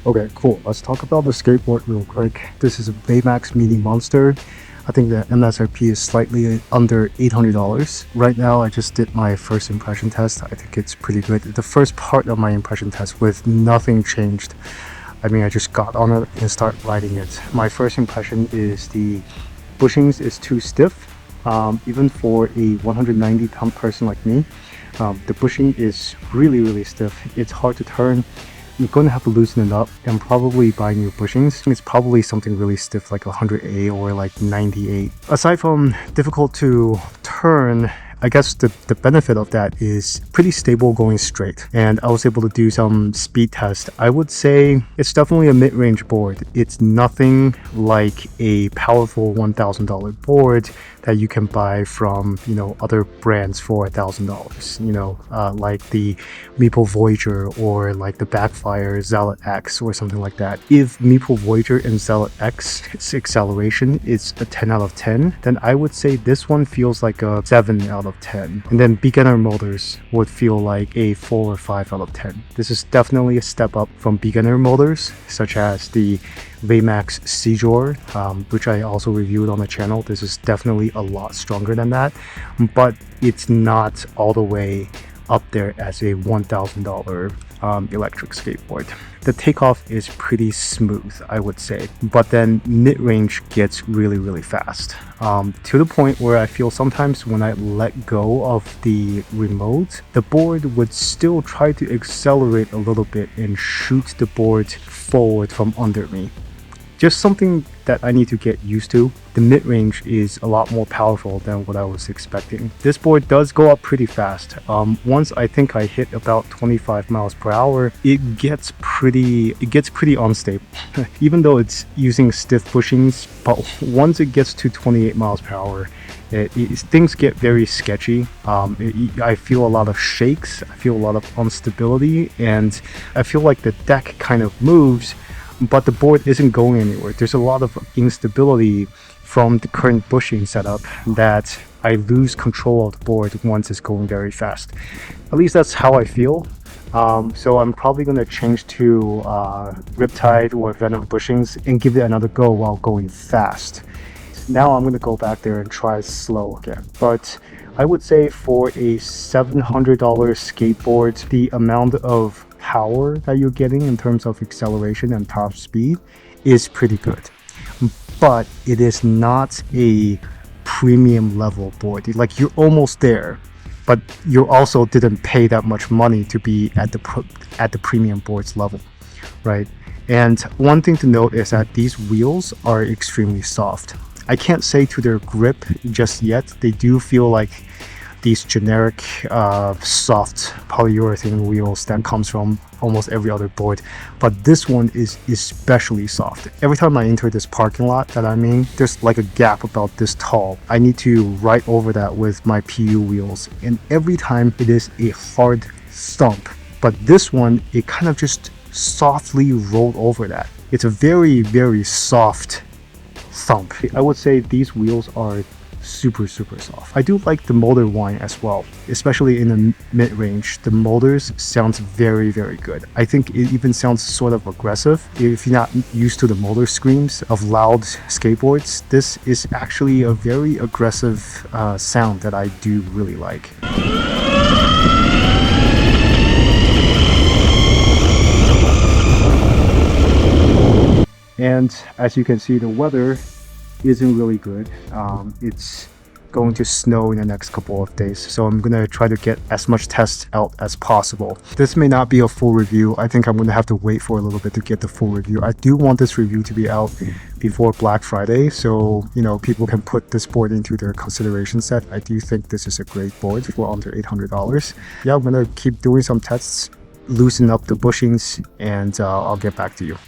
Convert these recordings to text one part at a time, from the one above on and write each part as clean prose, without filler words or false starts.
Okay, cool. Let's talk about the skateboard real quick. This is a Veymax Mini Monster. I think the MSRP is slightly under $800. Right now, I just did my first impression test. I think it's pretty good. The first part of my impression test with nothing changed. I mean, I just got on it and start riding it. My first impression is the bushings is too stiff. Even for a 190-pound person like me, the bushing is really stiff. It's hard to turn. I'm going to have to loosen it up and probably buy new bushings. It's probably something really stiff like 100A or like 98. Aside from difficult to turn, I guess the benefit of that is pretty stable going straight. And I was able to do some speed test. I would say it's definitely a mid-range board. It's nothing like a powerful $1,000 board that you can buy from, you know, other brands for $1,000, you know, like the Meepo Voyager or like the Backfire Zealot X or something like that. If Meepo Voyager and Zealot X's acceleration is a 10 out of 10, then I would say this one feels like a 7 out of 10. And then beginner motors would feel like a 4 or 5 out of 10. This is definitely a step up from beginner motors, such as the Veymax Seashore, which I also reviewed on the channel. This is definitely a lot stronger than that, but it's not all the way up there as a $1,000 electric skateboard. The takeoff is pretty smooth, I would say, but then mid-range gets really fast, to the point where I feel sometimes when I let go of the remote, the board would still try to accelerate a little bit and shoot the board forward from under me. Just something that I need to get used to. The mid-range is a lot more powerful than what I was expecting. This board does go up pretty fast. Once I think I hit about 25 miles per hour, it gets pretty unstable. Even though it's using stiff bushings, but once it gets to 28 miles per hour, things get very sketchy. I feel a lot of shakes, I feel a lot of instability, and I feel like the deck kind of moves, but the board isn't going anywhere. There's a lot of instability from the current bushing setup that I lose control of the board once it's going very fast. At least that's how I feel. So I'm probably going to change to Riptide or Venom bushings and give it another go while going fast. Now I'm going to go back there and try slow again. But I would say for a $700 skateboard, the amount of power that you're getting in terms of acceleration and top speed is pretty good, but it is not a premium level board. Like, you're almost there, but you also didn't pay that much money to be at the premium boards level, right? And one thing to note is that these wheels are extremely soft. I can't say to their grip just yet. They do feel like these generic soft polyurethane wheels that comes from almost every other board, but this one is especially soft. Every time I enter this parking lot that I'm in, there's like a gap about this tall. I need to ride over that with my PU wheels, and every time it is a hard thump, but this one, it kind of just softly rolled over that. It's a very soft thump. I would say these wheels are super soft. I do like the motor whine as well, especially in the mid-range. The motors sounds very good. I think it even sounds sort of aggressive. If you're not used to the motor screams of loud skateboards, this is actually a very aggressive sound that I do really like. And as you can see, the weather isn't really good. It's going to snow in the next couple of days, so I'm gonna try to get as much tests out as possible. This may not be a full review. I think I'm gonna have to wait for a little bit to get the full review. I do want this review to be out before Black Friday, so you know, people can put this board into their consideration set. I do think this is a great board for under $800. Yeah, I'm gonna keep doing some tests, loosen up the bushings, and I'll get back to you.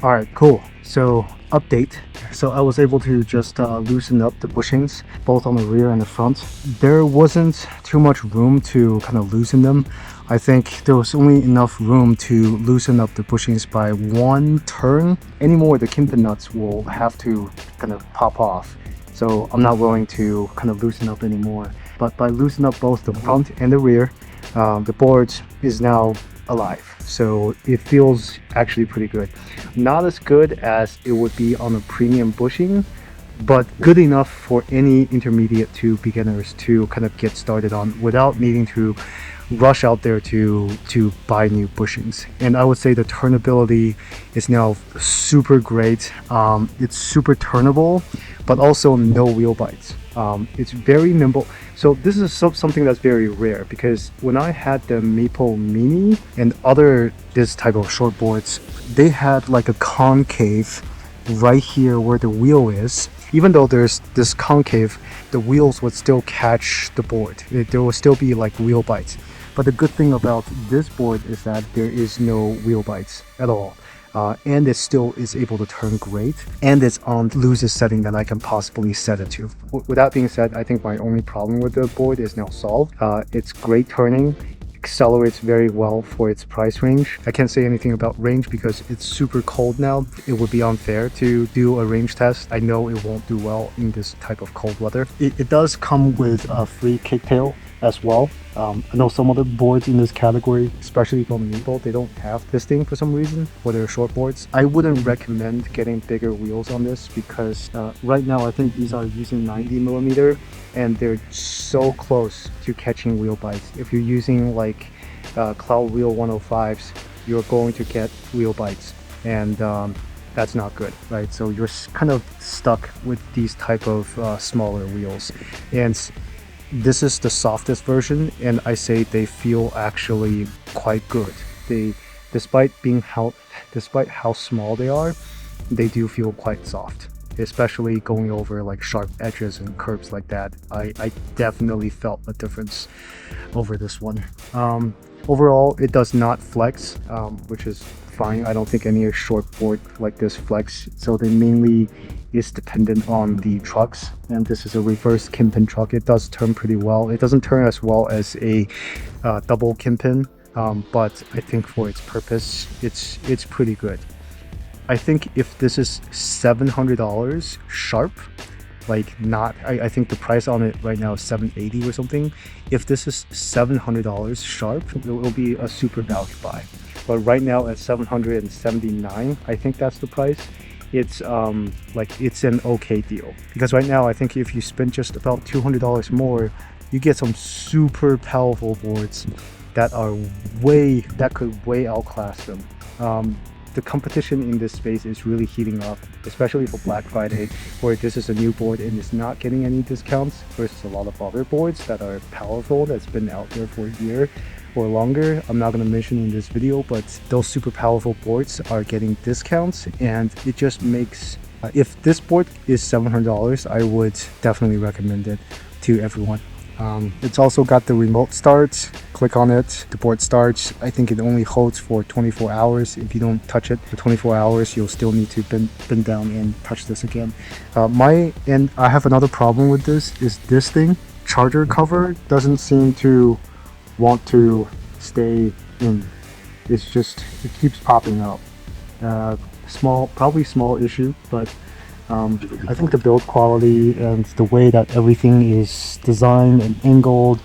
Alright, cool. So, update. So I was able to just loosen up the bushings, both on the rear and the front. There wasn't too much room to kind of loosen them. I think there was only enough room to loosen up the bushings by one turn. Any more, the kingpin nuts will have to kind of pop off. So I'm not willing to kind of loosen up anymore. but by loosening up both the front and the rear, the board is now alive. So it feels actually pretty good. Not as good as it would be on a premium bushing, but good enough for any intermediate to beginners to kind of get started on without needing to rush out there to buy new bushings. And I would say the turnability is now super great. It's super turnable, but also no wheel bites. It's very nimble. So this is something that's very rare, because when I had the Meepo Mini and other this type of shortboards, they had like a concave right here where the wheel is. Even though there's this concave, the wheels would still catch the board. There will still be like wheel bites. But the good thing about this board is that there is no wheel bites at all. And it still is able to turn great, and it's on the loosest setting that I can possibly set it to. With that being said, I think my only problem with the board is now solved. It's great turning, accelerates very well for its price range. I can't say anything about range because it's super cold now. It would be unfair to do a range test. I know it won't do well in this type of cold weather. It does come with a free kicktail as well. I know some other boards in this category, especially from Meepo, they don't have this thing for some reason for their short boards. I wouldn't recommend getting bigger wheels on this because right now I think these are using 90mm and they're so close to catching wheel bites. If you're using like Cloud Wheel 105s, you're going to get wheel bites, and that's not good, right? So you're kind of stuck with these type of smaller wheels. And this is the softest version, and I say they feel actually quite good. Despite how small they are, they do feel quite soft, especially going over like sharp edges and curves like that. I definitely felt a difference over this one. Overall, it does not flex, which is fine. I don't think any short board like this flex, so they mainly is dependent on the trucks, and this is a reverse kinpin truck. It does turn pretty well. It doesn't turn as well as a double kinpin, but I think for its purpose, it's pretty good. I think if this is $700 sharp, like not, I think the price on it right now is $780 or something. If this is $700 sharp, it will be a super value buy. But right now at $779, I think that's the price. It's like it's an okay deal, because right now I think if you spend just about $200 more, you get some super powerful boards that could way outclass them. The competition in this space is really heating up, especially for Black Friday, where this is a new board and it's not getting any discounts versus a lot of other boards that are powerful, that's been out there for a year or longer. I'm not going to mention in this video, but those super powerful boards are getting discounts, and it just makes, if this board is $700, I would definitely recommend it to everyone. It's also got the remote start. Click on it, the board starts. I think it only holds for 24 hours. If you don't touch it for 24 hours, you'll still need to bend down and touch this again. And I have another problem with this, is this thing, charger cover, doesn't seem to want to stay in. It keeps popping out. Probably small issue, but I think the build quality and the way that everything is designed and angled,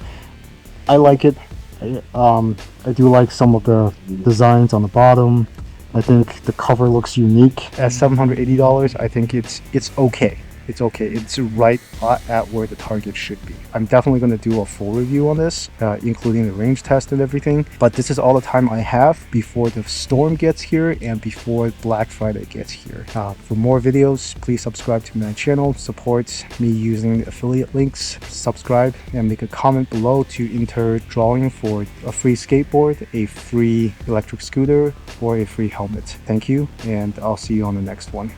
I like it. I do like some of the designs on the bottom. I think the cover looks unique. At $780, I think it's okay. It's okay. It's right at where the target should be. I'm definitely going to do a full review on this, including the range test and everything. But this is all the time I have before the storm gets here and before Black Friday gets here. For more videos, please subscribe to my channel, support me using affiliate links, subscribe, and make a comment below to enter drawing for a free skateboard, a free electric scooter, or a free helmet. Thank you, and I'll see you on the next one.